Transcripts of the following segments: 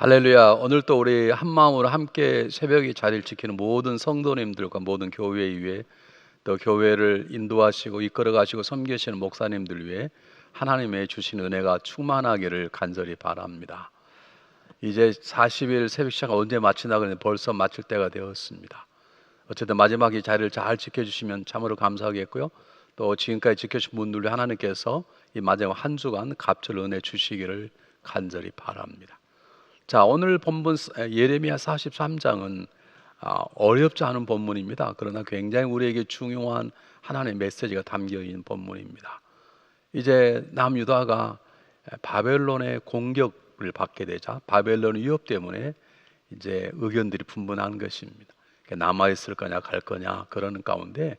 할렐루야. 오늘 또 우리 한 마음으로 함께 새벽의 자리를 지키는 모든 성도님들과 모든 교회 위에 또 교회를 인도하시고 이끌어 가시고 섬기시는 목사님들 위해 하나님의 주신 은혜가 충만하기를 간절히 바랍니다. 이제 40일 새벽 시간 언제 마치나 그랬는데 벌써 마칠 때가 되었습니다. 어쨌든 마지막 이 자리를 잘 지켜주시면 참으로 감사하겠고요. 또 지금까지 지켜주신 분들 하나님께서 이 마지막 한 주간 갑절 은혜 주시기를 간절히 바랍니다. 자, 오늘 본문 예레미야 43장은 어렵지 않은 본문입니다. 그러나 굉장히 우리에게 중요한 하나님의 메시지가 담겨 있는 본문입니다. 이제 남유다가 바벨론의 공격을 받게 되자 바벨론 위협 때문에 이제 의견들이 분분한 것입니다. 남아있을 거냐 갈 거냐 그러는 가운데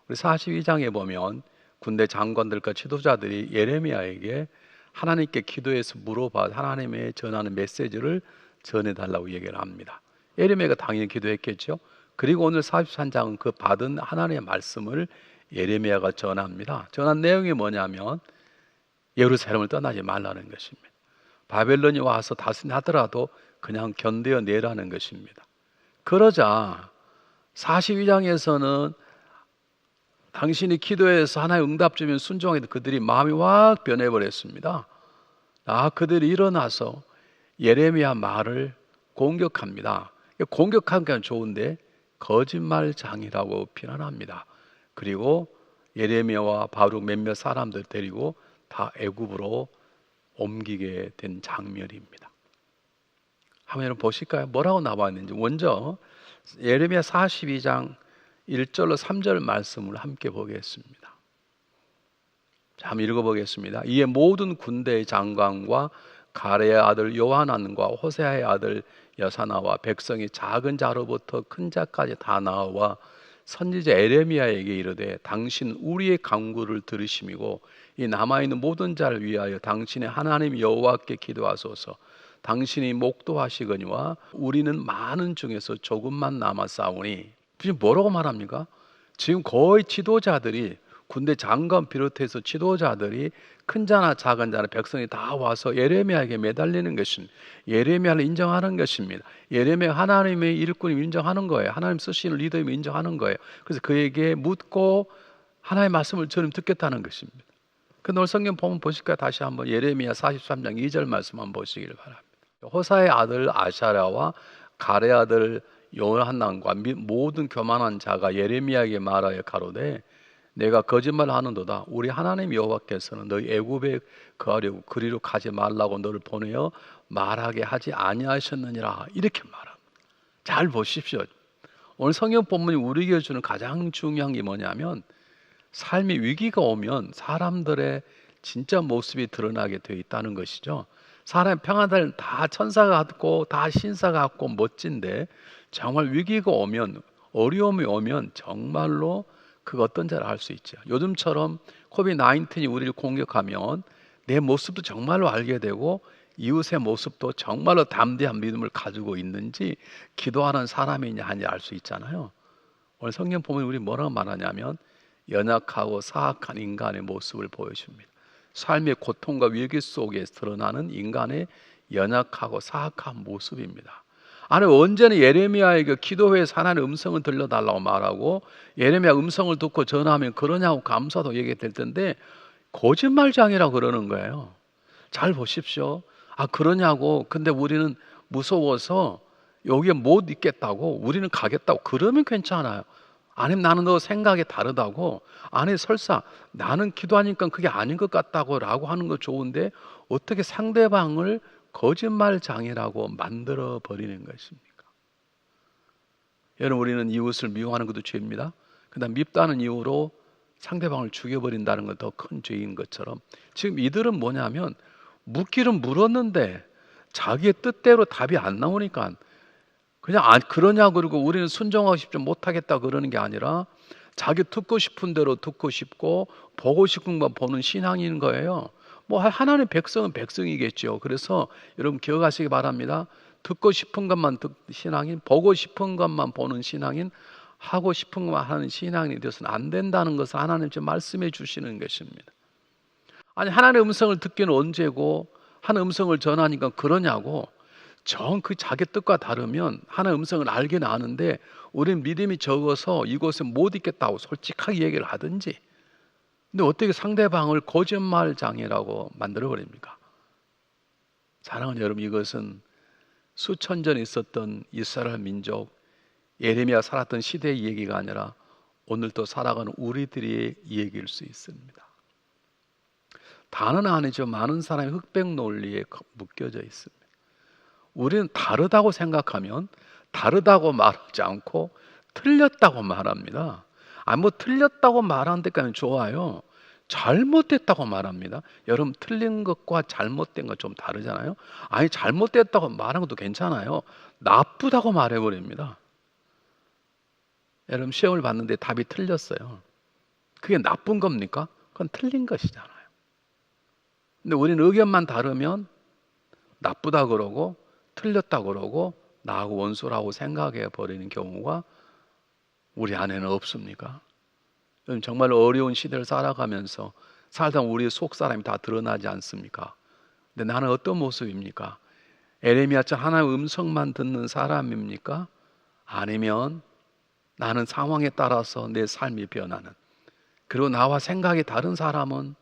우리 42장에 보면 군대 장관들과 지도자들이 예레미야에게 하나님께 기도해서 물어봐 하나님의 전하는 메시지를 전해달라고 얘기를 합니다. 예레미야가 당연히 기도했겠죠. 그리고 오늘 43장은 그 받은 하나님의 말씀을 예레미야가 전합니다. 전한 내용이 뭐냐면 예루살렘을 떠나지 말라는 것입니다. 바벨론이 와서 다스리더라도 그냥 견뎌내라는 것입니다. 그러자 42장에서는 당신이 기도해서 하나의 응답 주면 순종해도 그들이 마음이 확 변해버렸습니다. 그들이 일어나서 예레미야 말을 공격합니다. 공격한 게 좋은데 거짓말장이라고 비난합니다. 그리고 예레미야와 바룩 몇몇 사람들 데리고 다 애굽으로 옮기게 된 장면입니다. 한번 보실까요? 뭐라고 나와 있는지. 먼저 예레미야 42장 1절로 3절 말씀을 함께 보겠습니다. 자, 한번 읽어보겠습니다. 이에 모든 군대의 장관과 가레의 아들 요하난과 호세아의 아들 여사나와 백성이 작은 자로부터 큰 자까지 다 나와 선지자 에레미야에게 이르되 당신 우리의 간구를 들으심이고 이 남아있는 모든 자를 위하여 당신의 하나님 여호와께 기도하소서. 당신이 목도하시거니와 우리는 많은 중에서 조금만 남았사오니. 지금 뭐라고 말합니까? 지금 거의 지도자들이 군대 장관 비롯해서 지도자들이 큰 자나 작은 자나 백성이 다 와서 예레미야에게 매달리는 것입니다. 예레미야를 인정하는 것입니다. 예레미야 하나님의 일꾼임을 인정하는 거예요. 하나님 쓰시는 리더임을 인정하는 거예요. 그래서 그에게 묻고 하나님의 말씀을 저는 듣겠다는 것입니다. 그 오늘 성경 보면 보실까요? 다시 한번 예레미야 43장 2절 말씀 한번 보시기를 바랍니다. 호사의 아들 아샤랴와 가레 아들 요하난과 모든 교만한 자가 예레미야에게 말하여 가로되 내가 거짓말을 하는도다. 우리 하나님 여호와께서는 너희 애굽에 거하려고 그리로 가지 말라고 너를 보내어 말하게 하지 아니하셨느니라. 이렇게 말합니다. 잘 보십시오. 오늘 성경 본문이 우리에게 주는 가장 중요한 게 뭐냐면 삶의 위기가 오면 사람들의 진짜 모습이 드러나게 되어 있다는 것이죠. 사람의 평안들 다 천사 같고 다 신사 같고 멋진데 정말 위기가 오면 어려움이 오면 정말로 그 어떤 자를 알 수 있죠. 요즘처럼 코비드-19이 우리를 공격하면 내 모습도 정말로 알게 되고 이웃의 모습도 정말로 담대한 믿음을 가지고 있는지 기도하는 사람이냐 아니냐 알 수 있잖아요. 오늘 성경 보면 우리 뭐라고 말하냐면 연약하고 사악한 인간의 모습을 보여줍니다. 삶의 고통과 위기 속에 드러나는 인간의 연약하고 사악한 모습입니다. 아니 언제는 예레미야에게 기도회에서 하나님의 음성을 들려달라고 말하고 예레미야 음성을 듣고 전하면 그러냐고 감사도 얘기될 텐데 거짓말장이라고 그러는 거예요. 잘 보십시오. 그러냐고. 근데 우리는 무서워서 여기에 못 있겠다고, 우리는 가겠다고 그러면 괜찮아요. 아니면 나는 너 생각이 다르다고, 아니 설사 나는 기도하니까 그게 아닌 것 같다고 라고 하는 거 좋은데 어떻게 상대방을 거짓말장이라고 만들어 버리는 것입니까? 여러분, 우리는 이웃을 미워하는 것도 죄입니다. 그다음 밉다는 이유로 상대방을 죽여버린다는 건 더 큰 죄인 것처럼 지금 이들은 뭐냐면 묻기는 물었는데 자기의 뜻대로 답이 안 나오니까 그냥 그러냐 그러고 우리는 순종하고 싶지 못하겠다 그러는 게 아니라 자기 듣고 싶은 대로 듣고 싶고 보고 싶은 것만 보는 신앙인 거예요. 뭐 하나님 백성은 백성이겠죠. 그래서 여러분 기억하시기 바랍니다. 듣고 싶은 것만 신앙인, 보고 싶은 것만 보는 신앙인, 하고 싶은 것만 하는 신앙인이 되어서는 안 된다는 것을 하나님 지금 말씀해 주시는 것입니다. 아니 하나님의 음성을 듣기는 언제고 하나님의 음성을 전하니까 그러냐고. 정 그 자기 뜻과 다르면 하나의 음성을 알긴 아는데 우리는 믿음이 적어서 이곳에 못 있겠다고 솔직하게 얘기를 하든지, 근데 어떻게 상대방을 거짓말장애라고 만들어 버립니까? 사랑하는 여러분, 이것은 수천 전 있었던 이스라엘 민족, 예레미야 살았던 시대의 얘기가 아니라 오늘도 살아가는 우리들의 얘기일 수 있습니다. 다는 아니죠. 많은 사람이 흑백 논리에 묶여져 있습니다. 우리는 다르다고 생각하면 다르다고 말하지 않고 틀렸다고 말합니다. 뭐 틀렸다고 말하는 데까지는 좋아요. 잘못됐다고 말합니다. 여러분, 틀린 것과 잘못된 건 좀 다르잖아요. 아니, 잘못됐다고 말하는 것도 괜찮아요. 나쁘다고 말해버립니다. 여러분, 시험을 봤는데 답이 틀렸어요. 그게 나쁜 겁니까? 그건 틀린 것이잖아요. 근데 우리는 의견만 다르면 나쁘다 그러고 틀렸다 그러고 나하고 원수라고 생각해 버리는 경우가 우리 안에는 없습니까? 정말 어려운 시대를 살아가면서 살다 우리의 속 사람이 다 드러나지 않습니까? 근데 나는 어떤 모습입니까? 에레미야처럼 하나님의 음성만 듣는 사람입니까? 아니면 나는 상황에 따라서 내 삶이 변하는, 그리고 나와 생각이 다른 사람은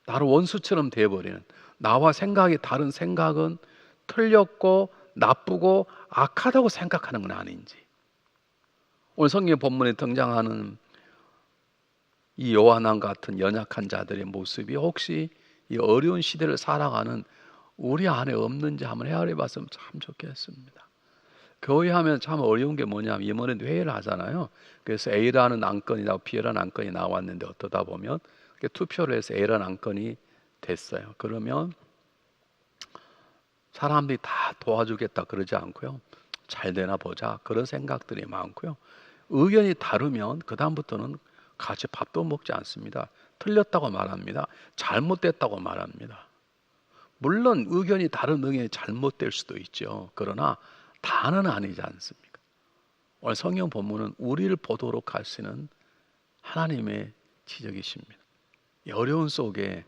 나를 원수처럼 돼버리는, 나와 생각이 다른 생각은 틀렸고 나쁘고 악하다고 생각하는 건 아닌지. 오늘 성경 본문에 등장하는 이 요한왕 같은 연약한 자들의 모습이 혹시 이 어려운 시대를 살아가는 우리 안에 없는지 한번 헤아려 봤으면 참 좋겠습니다. 교회 하면 참 어려운 게 뭐냐면 이번에도 회의를 하잖아요. 그래서 A라는 안건이 나오고 B라는 안건이 나왔는데 어떠다 보면 투표를 해서 A라는 안건이 됐어요. 그러면 사람들이 다 도와주겠다 그러지 않고요. 잘 되나 보자 그런 생각들이 많고요. 의견이 다르면 그 다음부터는 같이 밥도 먹지 않습니다. 틀렸다고 말합니다. 잘못됐다고 말합니다. 물론 의견이 다른 의견이 잘못될 수도 있죠. 그러나 다는 아니지 않습니까? 오늘 성경 본문은 우리를 보도록 하시는 하나님의 지적이십니다. 이 어려운 속에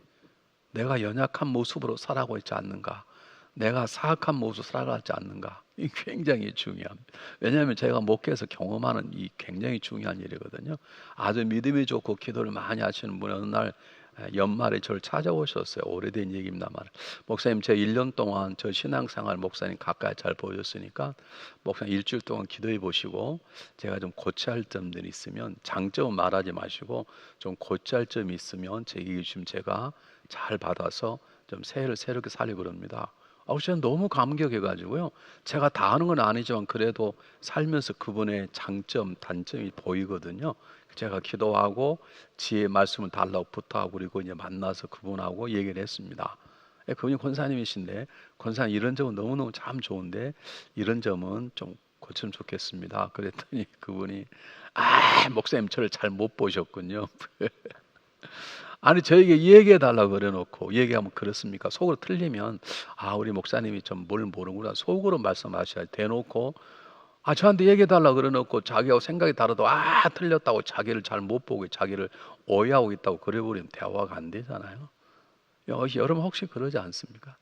내가 연약한 모습으로 살아가고 있지 않는가, 내가 사악한 모습으로 살아가지 않는가, 이 굉장히 중요합니다. 왜냐하면 제가 목회에서 경험하는 이 굉장히 중요한 일이거든요. 아주 믿음이 좋고 기도를 많이 하시는 분이 어느 날 연말에 저를 찾아오셨어요. 오래된 얘기입니다만, 목사님, 제 1년 동안 저 신앙생활 목사님 가까이 잘 보셨으니까 목사님 일주일 동안 기도해 보시고 제가 좀 고쳐야 할 점들이 있으면, 장점은 말하지 마시고 좀 고쳐야 할 점이 있으면 제 얘기 주시면 제가 잘 받아서 좀 새해를 새롭게 살리고 그럽니다. 저는 너무 감격해가지고요. 제가 다 아는 건 아니지만 그래도 살면서 그분의 장점, 단점이 보이거든요. 제가 기도하고 지혜 말씀을 달라고 부탁하고 그리고 이제 만나서 그분하고 얘기를 했습니다. 그분이 권사님이신데, 권사님 이런 점은 너무너무 참 좋은데 이런 점은 좀 고치면 좋겠습니다. 그랬더니 그분이 목사님 저를 잘 못 보셨군요. 아니, 저에게 얘기해 달라고 그래놓고 얘기하면 그렇습니까? 속으로 틀리면 우리 목사님이 좀 뭘 모르는구나 속으로 말씀하셔야 대놓고 저한테 얘기해 달라고 그래놓고 자기하고 생각이 다르도 틀렸다고 자기를 잘 못 보고 자기를 오해하고 있다고 그래버리면 대화가 안 되잖아요. 여러분 혹시 그러지 않습니까?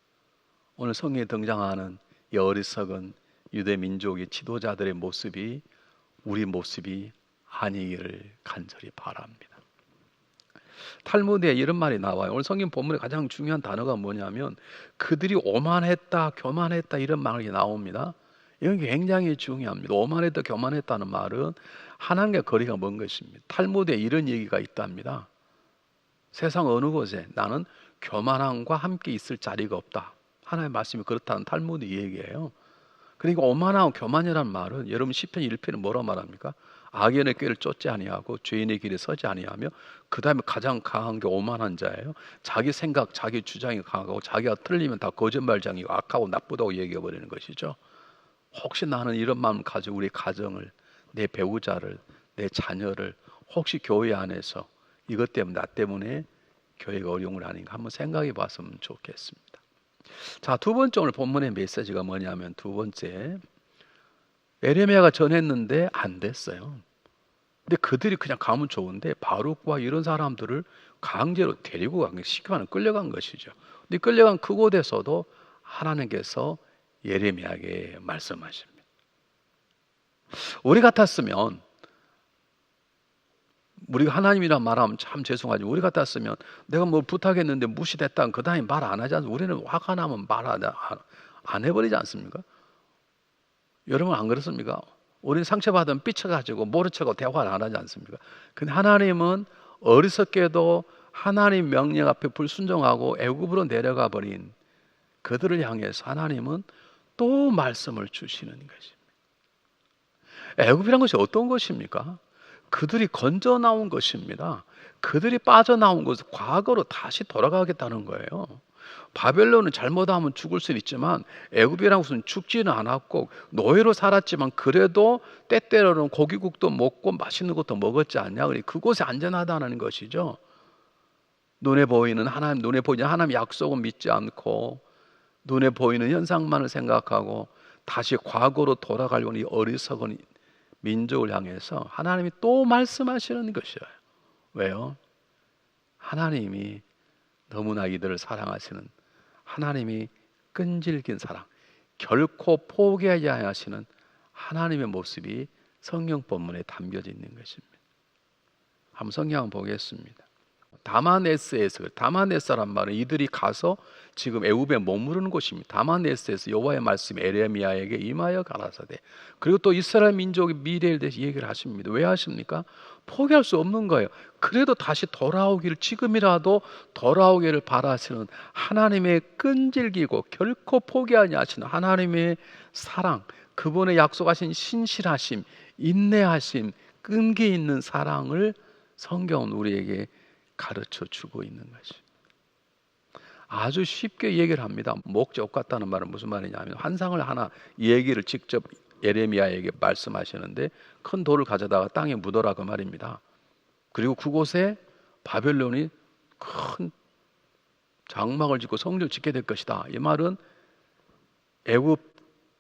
오늘 성경에 등장하는 이 어리석은 유대 민족의 지도자들의 모습이 우리 모습이 아니기를 간절히 바랍니다. 탈무드에 이런 말이 나와요. 오늘 성경 본문의 가장 중요한 단어가 뭐냐면 그들이 오만했다, 교만했다 이런 말이 나옵니다. 이건 굉장히 중요합니다. 오만했다, 교만했다는 말은 하나님과 거리가 먼 것입니다. 탈무드에 이런 얘기가 있답니다. 세상 어느 곳에 나는 교만함과 함께 있을 자리가 없다. 하나님의 말씀이 그렇다는 탈무드 얘기예요. 그러니까 오만하고 교만이라는 말은 여러분 시편 1편은 뭐라 말합니까? 악인의 길을 쫓지 아니하고 죄인의 길에 서지 아니하며, 그 다음에 가장 강한 게 오만한 자예요. 자기 생각, 자기 주장이 강하고 자기가 틀리면 다 거짓말장이고 악하고 나쁘다고 얘기해 버리는 것이죠. 혹시 나는 이런 마음 가지고 우리 가정을, 내 배우자를, 내 자녀를 혹시 교회 안에서 이것 때문에 나 때문에 교회가 어려운 건 아닌가 한번 생각해 봤으면 좋겠습니다. 자, 두 번째 오늘 본문의 메시지가 뭐냐면, 두 번째, 에레미야가 전했는데 안 됐어요. 근데 그들이 그냥 가면 좋은데 바룩과 이런 사람들을 강제로 데리고 간 게, 쉽게 말하면 끌려간 것이죠. 근데 끌려간 그곳에서도 하나님께서 예레미야에게 말씀하십니다. 우리 같았으면, 우리가 하나님이란 말하면 참 죄송하지만 우리 같았으면 내가 뭘 부탁했는데 무시됐다면 그 다음에 말 안 하지 않습니까? 우리는 화가 나면 안 해버리지 않습니까? 여러분 안 그렇습니까? 우리는 상처받으면 삐쳐가지고 모른 척하고 대화를 안 하지 않습니까? 근데 하나님은 어리석게도 하나님 명령 앞에 불순종하고 애굽으로 내려가 버린 그들을 향해서 하나님은 또 말씀을 주시는 것입니다. 애굽이란 것이 어떤 것입니까? 그들이 건져 나온 것입니다. 그들이 빠져나온 것은 과거로 다시 돌아가겠다는 거예요. 바벨론은 잘못하면 죽을 수 있지만 애굽이라는 것은 죽지는 않았고 노예로 살았지만 그래도 때때로는 고기국도 먹고 맛있는 것도 먹었지 않냐. 그곳이 안전하다는 것이죠. 눈에 보이는 하나님, 눈에 보이는 하나님 약속은 믿지 않고 눈에 보이는 현상만을 생각하고 다시 과거로 돌아가려는 이 어리석은 민족을 향해서 하나님이 또 말씀하시는 것이에요. 왜요? 하나님이 너무나 이들을 사랑하시는, 하나님이 끈질긴 사랑, 결코 포기하지 않으시는 하나님의 모습이 성경 본문에 담겨져 있는 것입니다. 한번 성경 한번 보겠습니다. 다마네스란 말은 이들이 가서 지금 애굽에 머무르는 곳입니다. 다마네스에서 여호와의 말씀이 에레미야에게 임하여 가라사대. 그리고 또 이스라엘 민족의 미래에 대해서 얘기를 하십니다. 왜 하십니까? 포기할 수 없는 거예요. 그래도 다시 돌아오기를, 지금이라도 돌아오기를 바라시는 하나님의 끈질기고 결코 포기하지 않으시는 하나님의 사랑, 그분의 약속하신 신실하심, 인내하심, 끈기 있는 사랑을 성경은 우리에게 가르쳐 주고 있는 것입니다. 아주 쉽게 얘기를 합니다. 목적 같다는 말은 무슨 말이냐면 환상을 하나, 얘기를 직접 예레미야에게 말씀하시는데 큰 돌을 가져다가 땅에 묻어라 그 말입니다. 그리고 그곳에 바벨론이 큰 장막을 짓고 성전을 짓게 될 것이다. 이 말은 애굽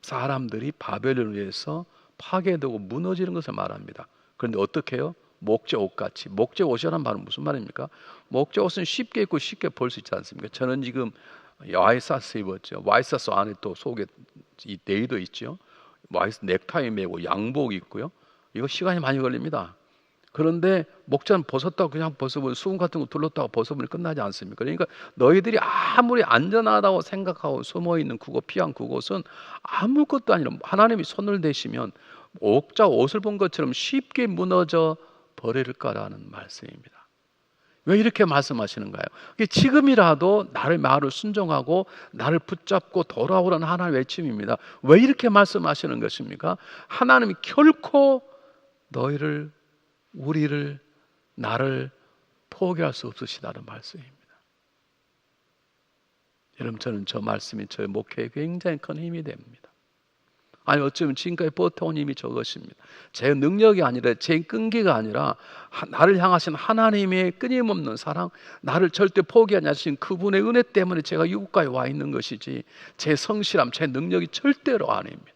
사람들이 바벨론에 의해서 파괴되고 무너지는 것을 말합니다. 그런데 어떻게 해요? 목재옷같이. 목재옷이라는 말은 무슨 말입니까? 목재옷은 쉽게 입고 쉽게 볼 수 있지 않습니까? 저는 지금 와이셔츠 입었죠. 와이셔츠 안에 또 속에 이 네이도 있죠. 와이셔츠 넥타이 매고 양복 있고요. 이거 시간이 많이 걸립니다. 그런데 목자는 벗었다고 그냥 벗어버리면 수분 같은 거 둘렀다고 벗어버리면 끝나지 않습니까? 그러니까 너희들이 아무리 안전하다고 생각하고 숨어있는 그곳, 피한 그곳은 아무것도 아니라 하나님이 손을 대시면 옥자 옷을 본 것처럼 쉽게 무너져 버릴 거라는 말씀입니다. 왜 이렇게 말씀하시는가요? 지금이라도 나를 말을 순종하고 나를 붙잡고 돌아오라는 하나님의 외침입니다. 왜 이렇게 말씀하시는 것입니까? 하나님이 결코 너희를, 우리를, 나를 포기할 수 없으시다는 말씀입니다. 여러분, 저는 저 말씀이 저의 목회에 굉장히 큰 힘이 됩니다. 아니 어쩌면 지금까지 버텨온 힘이 저것입니다. 제 능력이 아니라 제 끈기가 아니라 나를 향하신 하나님의 끊임없는 사랑, 나를 절대 포기하지 않으신 그분의 은혜 때문에 제가 이곳까지 와 있는 것이지 제 성실함, 제 능력이 절대로 아닙니다.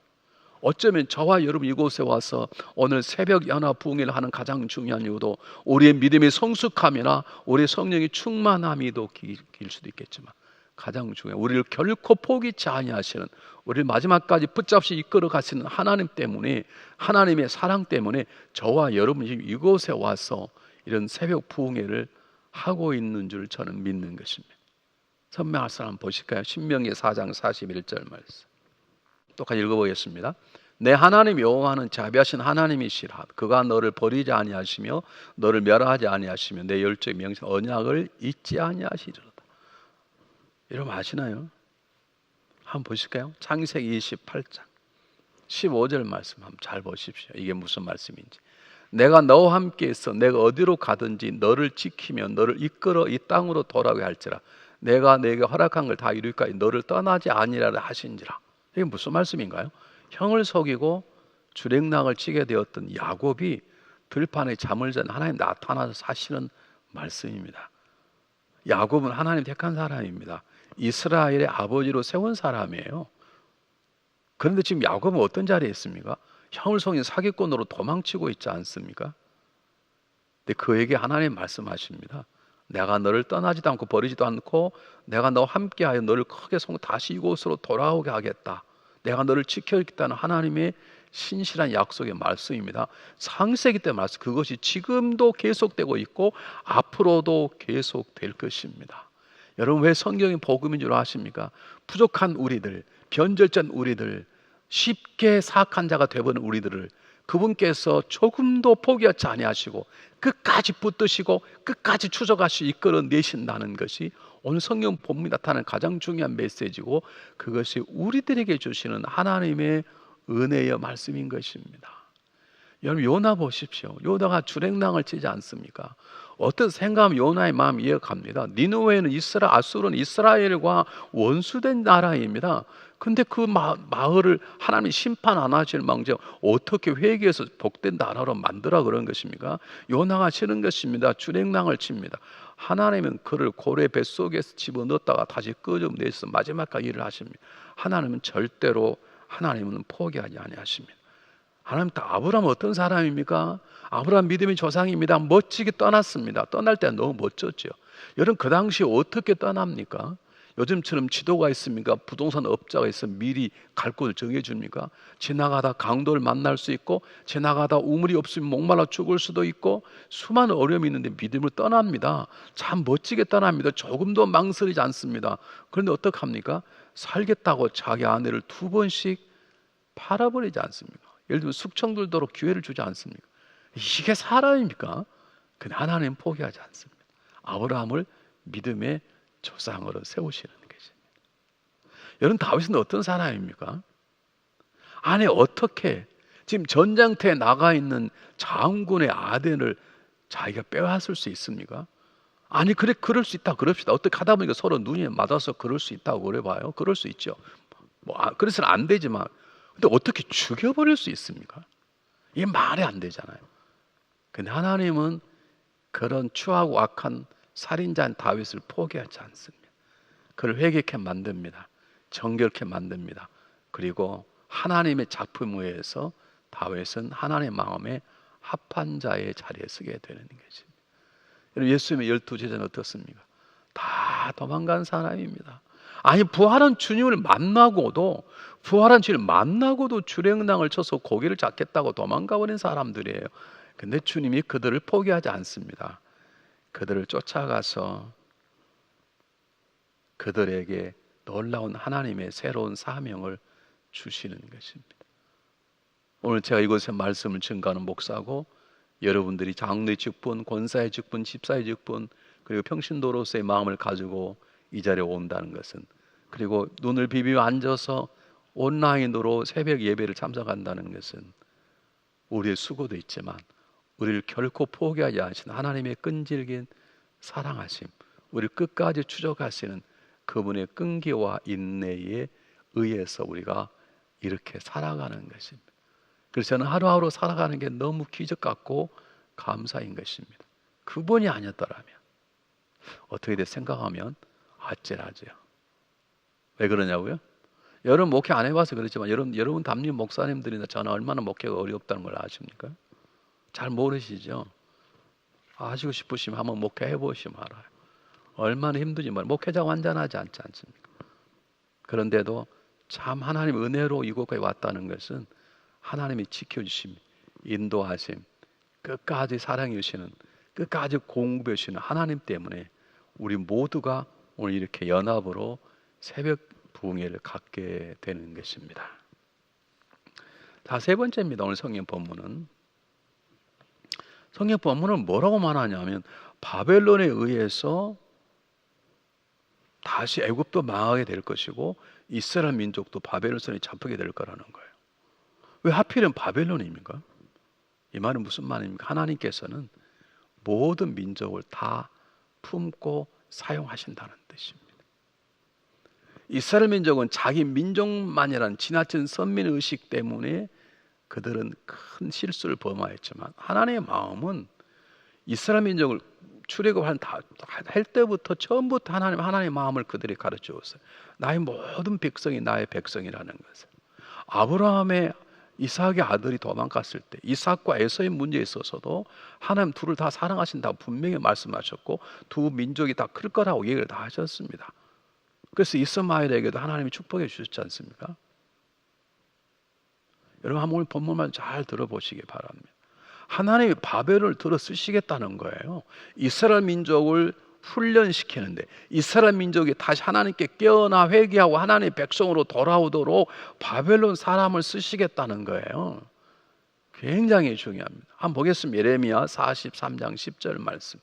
어쩌면 저와 여러분 이곳에 와서 오늘 새벽 연합 부흥회를 하는 가장 중요한 이유도 우리의 믿음의 성숙함이나 우리의 성령의 충만함이 더 길 수도 있겠지만 가장 중요한, 우리를 결코 포기치 아니하시는, 우리를 마지막까지 붙잡시 이끌어 가시는 하나님 때문에, 하나님의 사랑 때문에 저와 여러분이 지금 이곳에 와서 이런 새벽 부흥회를 하고 있는 줄 저는 믿는 것입니다. 선명할 사람 보실까요? 신명기 4장 41절 말씀 똑같이 읽어보겠습니다. 내 하나님 여호와는 자비하신 하나님이시라. 그가 너를 버리지 아니하시며 너를 멸하지 아니하시며 내 열조의 명령 언약을 잊지 아니하시리로다. 여러분 아시나요? 한번 보실까요? 창세기 28장 15절 말씀 한번 잘 보십시오. 이게 무슨 말씀인지. 내가 너와 함께 있어 내가 어디로 가든지 너를 지키며 너를 이끌어 이 땅으로 돌아오게 할지라. 내가 내게 허락한 걸 다 이룰까지 너를 떠나지 아니하리라 하신지라. 이게 무슨 말씀인가요? 형을 속이고 주랭랑을 치게 되었던 야곱이 들판에 잠을 잔 하나님 나타나서 사시는 말씀입니다. 야곱은 하나님 택한 사람입니다. 이스라엘의 아버지로 세운 사람이에요. 그런데 지금 야곱은 어떤 자리에 있습니까? 형을 속인 사기꾼으로 도망치고 있지 않습니까? 근데 그에게 하나님 말씀하십니다. 내가 너를 떠나지도 않고 버리지도 않고 내가 너와 함께하여 너를 크게 다시 이곳으로 돌아오게 하겠다. 내가 너를 지켜주겠다는 하나님의 신실한 약속의 말씀입니다. 창세기 때 말씀, 그것이 지금도 계속되고 있고 앞으로도 계속될 것입니다. 여러분, 왜 성경이 복음인 줄 아십니까? 부족한 우리들, 변절된 우리들, 쉽게 사악한 자가 되어버린 우리들을 그분께서 조금도 포기하지 아니하시고 끝까지 붙드시고 끝까지 추적하시 이끌어내신다는 것이 오늘 성경 본문이 나타나는 가장 중요한 메시지고, 그것이 우리들에게 주시는 하나님의 은혜의 말씀인 것입니다. 여러분, 요나 보십시오. 요나가 주랭랑을 치지 않습니까? 어떤 생각하면 요나의 마음이 이해갑니다. 니느웨는 아수르는 이스라엘과 원수된 나라입니다. 근데 그 마을을 하나님이 심판 안 하실 망정 어떻게 회개해서 복된 나라로 만들어 그런 것입니까? 요나가 치는 것입니다. 주랭랑을 칩니다. 하나님은 그를 고래 뱃속에서 집어넣었다가 다시 끄집어내서 마지막까지 일을 하십니다. 하나님은 절대로 포기하지 아니하십니다. 하나님, 아브라함은 어떤 사람입니까? 아브라함 믿음의 조상입니다. 멋지게 떠났습니다. 떠날 때 너무 멋졌죠. 여러분, 그 당시 어떻게 떠납니까? 요즘처럼 지도가 있습니까? 부동산 업자가 있으면 미리 갈 곳을 정해줍니까? 지나가다 강도를 만날 수 있고, 지나가다 우물이 없으면 목말라 죽을 수도 있고, 수많은 어려움이 있는데 믿음을 떠납니다. 참 멋지게 떠납니다. 조금도 망설이지 않습니다. 그런데 어떡합니까? 살겠다고 자기 아내를 2번씩 팔아버리지 않습니까? 예를 들면 숙청들도록 기회를 주지 않습니까? 이게 사람입니까? 근데 하나님은 포기하지 않습니다. 아브라함을 믿음의 조상으로 세우시는 것입니다. 여러분, 다윗은 어떤 사람입니까? 아니, 어떻게 지금 전장터에 나가 있는 장군의 아들을 자기가 빼앗을 수 있습니까? 아니, 그럴 수 있다 그럽시다. 어떻게 하다 보니까 서로 눈이 맞아서 그럴 수 있다고 그래봐요. 그럴 수 있죠. 그래서는 안 되지만, 근데 어떻게 죽여버릴 수 있습니까? 이게 말이 안 되잖아요. 근데 하나님은 그런 추하고 악한 살인자인 다윗을 포기하지 않습니다. 그를 회개케 만듭니다. 정결케 만듭니다. 그리고 하나님의 작품에 의해서 다윗은 하나님의 마음에 합한 자의 자리에 서게 되는 것입니다. 예수님의 12제자는 어떻습니까? 다 도망간 사람입니다. 아니, 부활한 주님을 만나고도 주랭랑을 쳐서 고기를 잡겠다고 도망가 버린 사람들이에요. 근데 주님이 그들을 포기하지 않습니다. 그들을 쫓아가서 그들에게 놀라운 하나님의 새로운 사명을 주시는 것입니다. 오늘 제가 이곳에 말씀을 증거하는 목사고, 여러분들이 장로의 직분, 권사의 직분, 집사의 직분, 그리고 평신도로서의 마음을 가지고 이 자리에 온다는 것은, 그리고 눈을 비비며 앉아서 온라인으로 새벽 예배를 참석한다는 것은 우리의 수고도 있지만 우리를 결코 포기하지 않으신 하나님의 끈질긴 사랑하심, 우리를 끝까지 추적하시는 그분의 끈기와 인내에 의해서 우리가 이렇게 살아가는 것입니다. 그래서 저는 하루하루 살아가는 게 너무 기적 같고 감사인 것입니다. 그분이 아니었더라면 어떻게 생각하면 아찔하죠. 왜 그러냐고요? 여러분 목회 안 해봐서 그렇지만 여러분 담임 목사님들이나 저는 얼마나 목회가 어렵다는 걸 아십니까? 잘 모르시죠? 아시고 싶으시면 한번 목회 해보시면 알아요. 얼마나 힘든지 목회자가 완전하지 않지 않습니까? 그런데도 참 하나님 은혜로 이곳까지 왔다는 것은 하나님이 지켜주심, 인도하심, 끝까지 사랑해 주시는, 끝까지 공급해 주시는 하나님 때문에 우리 모두가 오늘 이렇게 연합으로 새벽 부흥회를 갖게 되는 것입니다. 자, 세 번째입니다. 오늘 성경 본문은 뭐라고 말하냐면 바벨론에 의해서 다시 애굽도 망하게 될 것이고 이스라엘 민족도 바벨론 손에 잡히게 될 거라는 거예요. 왜 하필은 바벨론입니까? 이 말은 무슨 말입니까? 하나님께서는 모든 민족을 다 품고 사용하신다는 뜻입니다. 이스라엘 민족은 자기 민족만이라는 지나친 선민의식 때문에 그들은 큰 실수를 범하였지만, 하나님의 마음은 이스라엘 민족을 출애굽할 때부터 처음부터 하나님의 마음을 그들이 가르쳐 줬어요. 나의 모든 백성이 나의 백성이라는 것을. 아브라함의 이삭의 아들이 도망갔을 때 이삭과 에서의 문제에 있어서도 하나님 둘을 다 사랑하신다고 분명히 말씀하셨고 두 민족이 다 클 거라고 얘기를 다 하셨습니다. 그래서 이스마엘에게도 하나님이 축복해 주셨지 않습니까? 여러분 한번 오늘 본문만 잘 들어보시기 바랍니다. 하나님이 바벨을 들어 쓰시겠다는 거예요. 이스라엘 민족을 훈련시키는데, 이스라엘 민족이 다시 하나님께 깨어나 회개하고 하나님의 백성으로 돌아오도록 바벨론 사람을 쓰시겠다는 거예요. 굉장히 중요합니다. 한번 보겠습니다. 예레미야 43장 10절 말씀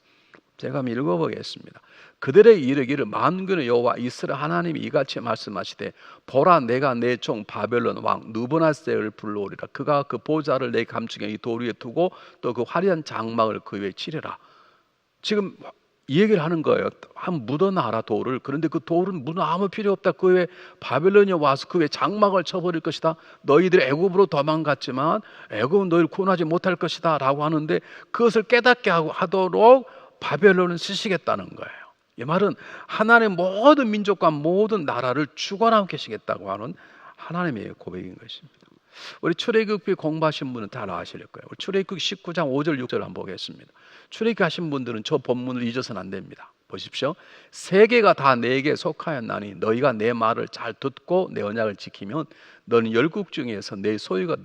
제가 한번 읽어보겠습니다. 그들에게 이르기를 만군의 여호와 이스라엘 하나님이 이같이 말씀하시되 보라 내가 내 종 바벨론 왕 느부갓네살을 불러오리라. 그가 그 보좌를 내 감축에 이 돌 위에 두고 또 그 화려한 장막을 그 위에 치리라. 지금 이 얘기를 하는 거예요. 한 묻어놔라 돌을. 그런데 그 돌은 묻어 아무 필요 없다. 그 위에 바벨론이 와서 그 위에 장막을 쳐버릴 것이다. 너희들이 애굽으로 도망갔지만 애굽은 너희를 구원하지 못할 것이다 라고 하는데, 그것을 깨닫게 하도록 바벨론을 쓰시겠다는 거예요. 이 말은 하나님의 모든 민족과 모든 나라를 주관하게 하시겠다고 하는 하나님의 고백인 것입니다. 우리 출애굽기 공부하신 분은 다 아실 거예요. 우리 출애굽기 19장 5절 6절 한번 보겠습니다. 출애굽기 하신 분들은 저 본문을 잊어서는 안 됩니다. 보십시오. 세계가 다 내게 속하였나니 너희가 내 말을 잘 듣고 내 언약을 지키면 너는 열국 중에서 내 소유가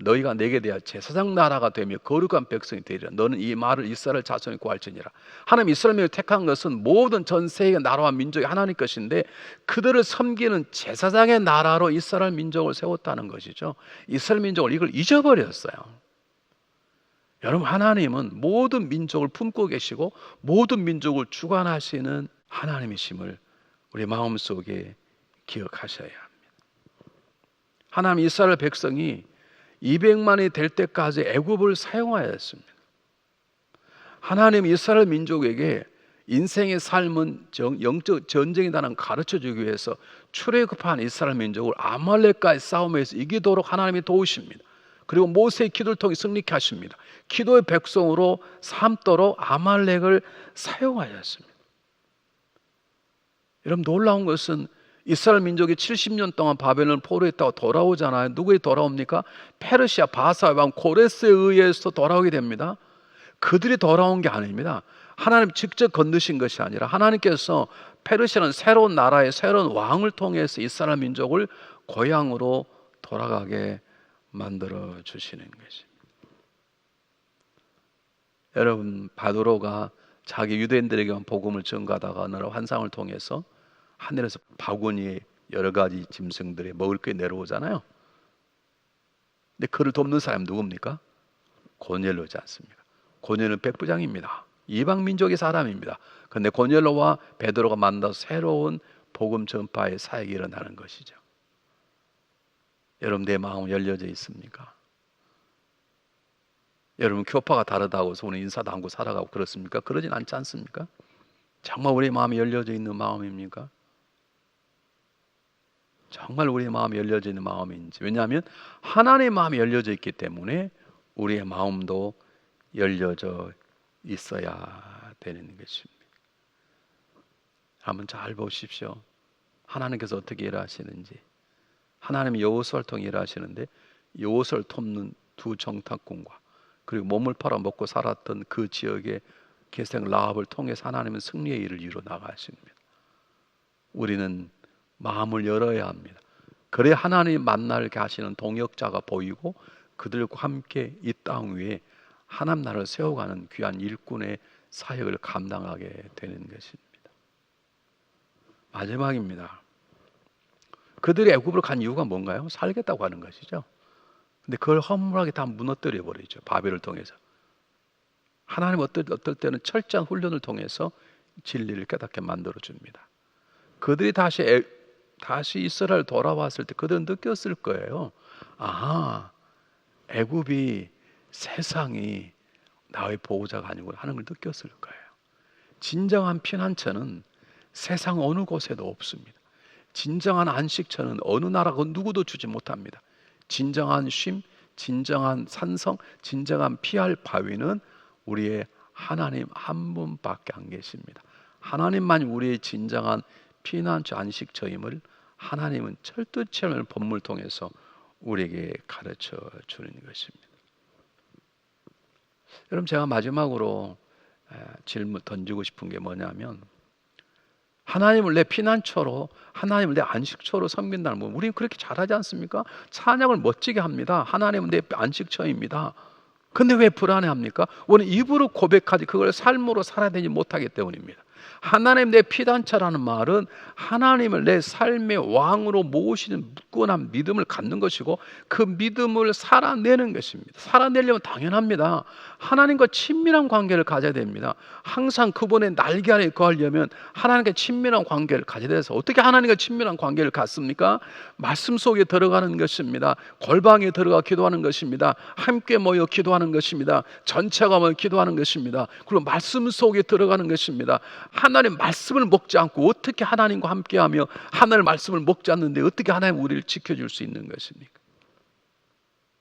너희가 내게 대하여 제사장 나라가 되며 거룩한 백성이 되리라. 너는 이 말을 이스라엘 자손이 구할지니라. 하나님 이스라엘을 택한 것은 모든 전 세계 나라와 민족이 하나님 것인데, 그들을 섬기는 제사장의 나라로 이스라엘 민족을 세웠다는 것이죠. 이스라엘 민족을 이걸 잊어버렸어요. 여러분, 하나님은 모든 민족을 품고 계시고 모든 민족을 주관하시는 하나님이심을 우리 마음속에 기억하셔야 합니다. 하나님 이스라엘 백성이 200만이 될 때까지 애굽을 사용하였습니다. 하나님 이스라엘 민족에게 인생의 삶은 영적 전쟁이라는 가르쳐주기 위해서 출애굽한 이스라엘 민족을 아말렉과의 싸움에서 이기도록 하나님이 도우십니다. 그리고 모세의 기도를 통해 승리케 하십니다. 기도의 백성으로 삼도록 아말렉을 사용하였습니다. 여러분, 놀라운 것은 이스라엘 민족이 70년 동안 바벨론 포로했다가 돌아오잖아요. 누구에 돌아옵니까? 페르시아 바사 왕 고레스에 의해서 돌아오게 됩니다. 그들이 돌아온 게 아닙니다. 하나님 직접 건드신 것이 아니라 하나님께서 페르시아는 새로운 나라의 새로운 왕을 통해서 이스라엘 민족을 고향으로 돌아가게 만들어 주시는 것입니다. 여러분, 바도로가 자기 유대인들에게만 복음을 전가하다가 어느 날 환상을 통해서 하늘에서 바구니에 여러 가지 짐승들이 먹을 게 내려오잖아요. 근데 그를 돕는 사람이 누굽니까? 고넬로지 않습니까? 고넬로는 백부장입니다. 이방 민족의 사람입니다. 그런데 고넬로와 베드로가 만나서 새로운 복음 전파의 사역이 일어나는 것이죠. 여러분, 내 마음은 열려져 있습니까? 여러분, 교파가 다르다고 해서 오늘 인사도 않고 살아가고 그렇습니까? 그러진 않지 않습니까? 정말 우리 마음이 열려져 있는 마음입니까? 정말 우리의 마음이 열려져 있는 마음인지. 왜냐하면 하나님의 마음이 열려져 있기 때문에 우리의 마음도 열려져 있어야 되는 것입니다. 한번 잘 보십시오. 하나님께서 어떻게 일하시는지. 하나님이 여호수아를 통해 일하시는데, 여호수아를 돕는 두 정탐꾼과 그리고 몸을 팔아 먹고 살았던 그 지역의 계생 라합을 통해서 하나님은 승리의 일을 이루어 나가십니다. 우리는 마음을 열어야 합니다. 그래 하나님 만나게 하시는 동역자가 보이고 그들과 함께 이 땅 위에 하나님 나라를 세워가는 귀한 일꾼의 사역을 감당하게 되는 것입니다. 마지막입니다. 그들이 애굽으로 간 이유가 뭔가요? 살겠다고 하는 것이죠. 근데 그걸 허물하게 다 무너뜨려 버리죠. 바벨을 통해서. 하나님 어떨 때는 철저한 훈련을 통해서 진리를 깨닫게 만들어 줍니다. 그들이 다시 이스라엘 돌아왔을 때 그들은 느꼈을 거예요. 아, 애굽이 세상이 나의 보호자가 아니고 하는 걸 느꼈을 거예요. 진정한 피난처는 세상 어느 곳에도 없습니다. 진정한 안식처는 어느 나라가 누구도 주지 못합니다. 진정한 쉼, 진정한 산성, 진정한 피할 바위는 우리의 하나님 한 분밖에 안 계십니다. 하나님만 우리의 진정한 피난처 안식처임을 하나님은 철두철미를 본문을 통해서 우리에게 가르쳐 주는 것입니다. 여러분, 제가 마지막으로 질문 던지고 싶은 게 뭐냐면, 하나님을 내 피난처로, 하나님을 내 안식처로 섬긴다는 분, 우리는 그렇게 잘하지 않습니까? 찬양을 멋지게 합니다. 하나님은 내 안식처입니다. 근데 왜 불안해합니까? 우리는 입으로 고백하지 그걸 삶으로 살아야 되지 못하기 때문입니다. 하나님 내 피난처라는 말은 하나님을 내 삶의 왕으로 모시는 굳건한 믿음을 갖는 것이고, 그 믿음을 살아내는 것입니다. 살아내려면 당연합니다. 하나님과 친밀한 관계를 가져야 됩니다. 항상 그분의 날개 아래 거하려면 하나님과 친밀한 관계를 가져야 돼서, 어떻게 하나님과 친밀한 관계를 갖습니까? 말씀 속에 들어가는 것입니다. 골방에 들어가 기도하는 것입니다. 함께 모여 기도하는 것입니다. 전체가 모여 기도하는 것입니다. 그리고 말씀 속에 들어가는 것입니다. 하나님 말씀을 먹지 않고 어떻게 하나님과 함께하며, 하나님 말씀을 먹지 않는데 어떻게 하나님 우리를 지켜줄 수 있는 것입니까?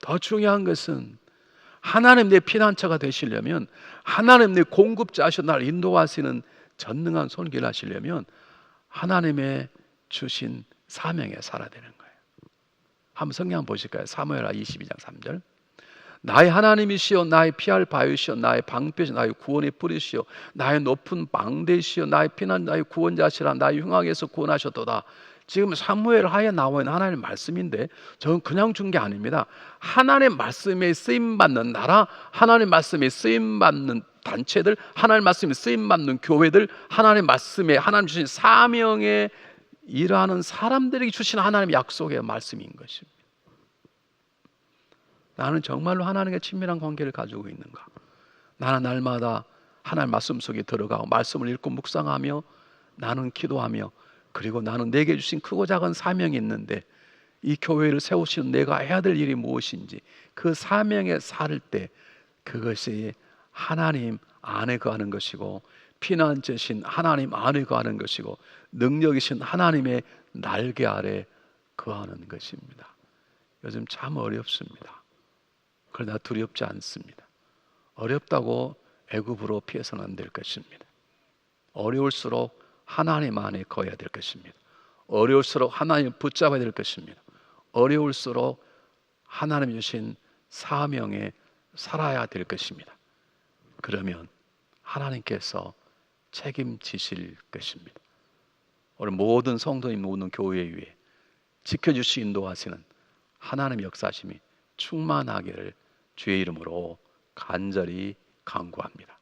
더 중요한 것은 하나님 내 피난처가 되시려면, 하나님 내 공급자시오 나를 인도하시는 전능한 손길 하시려면 하나님의 주신 사명에 살아야 되는 거예요. 한번 성경 보실까요? 사무엘하 22장 3절. 나의 하나님이시여, 나의 피할 바위시여, 나의 방패시여, 나의 구원의 뿌리시여, 나의 높은 망대시여, 나의 피난, 나의 구원자시라, 나의 흉악에서 구원하셨도다. 지금 사무엘 하에 나와 있는 하나님의 말씀인데, 저는 그냥 준 게 아닙니다. 하나님의 말씀에 쓰임받는 나라, 하나님의 말씀에 쓰임받는 단체들, 하나님의 말씀에 쓰임받는 교회들, 하나님의 말씀에, 하나님 주신 사명에 일하는 사람들에게 주신 하나님의 약속의 말씀인 것입니다. 나는 정말로 하나님과 친밀한 관계를 가지고 있는가? 나는 날마다 하나님 말씀 속에 들어가고 말씀을 읽고 묵상하며, 나는 기도하며, 그리고 나는 내게 주신 크고 작은 사명이 있는데, 이 교회를 세우시는 내가 해야 될 일이 무엇인지 그 사명에 살 때, 그것이 하나님 안에 거하는 것이고, 피난처신 하나님 안에 거하는 것이고, 능력이신 하나님의 날개 아래 거하는 것입니다. 요즘 참 어렵습니다. 그러나 두렵지 않습니다. 어렵다고 애굽으로 피해서는 안 될 것입니다. 어려울수록 하나님 안에 거해야 될 것입니다. 어려울수록 하나님 붙잡아야 될 것입니다. 어려울수록 하나님 주신 사명에 살아야 될 것입니다. 그러면 하나님께서 책임지실 것입니다. 오늘 모든 성도님, 모든 교회 위에 지켜주시 인도하시는 하나님의 역사심이 충만하기를 주의 이름으로 간절히 간구합니다.